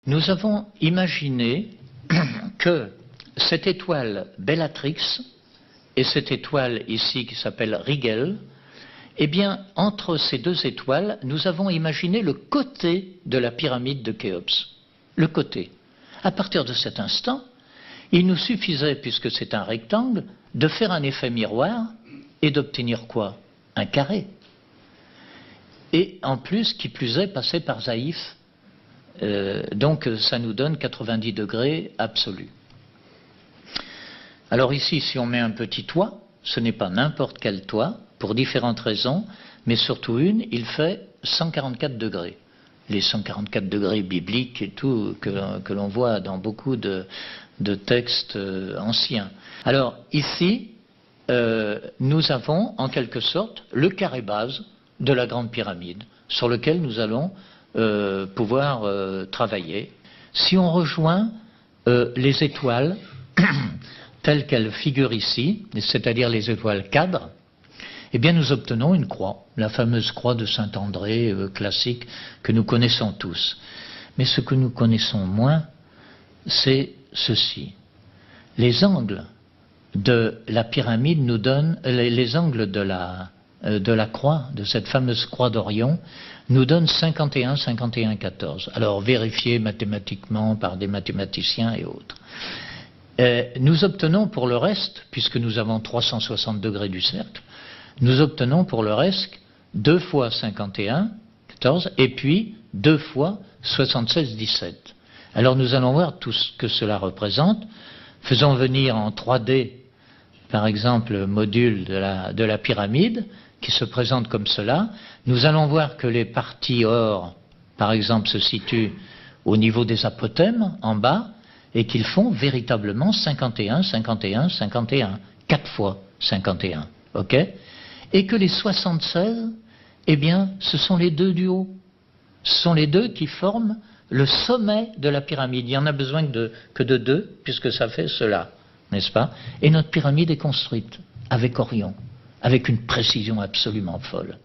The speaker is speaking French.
nous avons imaginé que cette étoile Bellatrix et cette étoile ici qui s'appelle Rigel, eh bien, entre ces deux étoiles, nous avons imaginé le côté de la pyramide de Khéops. Le côté. À partir de cet instant, il nous suffisait, puisque c'est un rectangle, de faire un effet miroir et d'obtenir quoi? Un carré. Et en plus, qui plus est, passer par Zaïf. Donc ça nous donne 90 degrés absolus. Alors ici, si on met un petit toit, ce n'est pas n'importe quel toit, pour différentes raisons, mais surtout une, il fait 144 degrés. Les 144 degrés bibliques et tout, que l'on voit dans beaucoup de textes anciens. Alors ici, nous avons en quelque sorte le carré base de la grande pyramide, sur lequel nous allons pouvoir travailler. Si on rejoint les étoiles telles qu'elles figurent ici, c'est-à-dire les étoiles cadres, eh bien nous obtenons une croix, la fameuse croix de Saint-André classique que nous connaissons tous. Mais ce que nous connaissons moins, c'est ceci. Les angles de la pyramide nous donnent, les angles de la croix, de cette fameuse croix d'Orion, nous donnent 51, 51, 14. Alors vérifié mathématiquement par des mathématiciens et autres. Nous obtenons pour le reste, puisque nous avons 360 degrés du cercle, nous obtenons pour le reste 2 fois 51, 14, et puis 2 fois 76, 17. Alors nous allons voir tout ce que cela représente. Faisons venir en 3D, par exemple, le module de la pyramide, qui se présente comme cela. Nous allons voir que les parties or, par exemple, se situent au niveau des apothèmes, en bas, et qu'ils font véritablement 51, 51, 51, 4 fois 51, ok? Et que les 76, eh bien, ce sont les deux du haut. Ce sont les deux qui forment le sommet de la pyramide. Il n'y en a besoin que de deux, puisque ça fait cela, n'est-ce pas? Et notre pyramide est construite avec Orion, avec une précision absolument folle.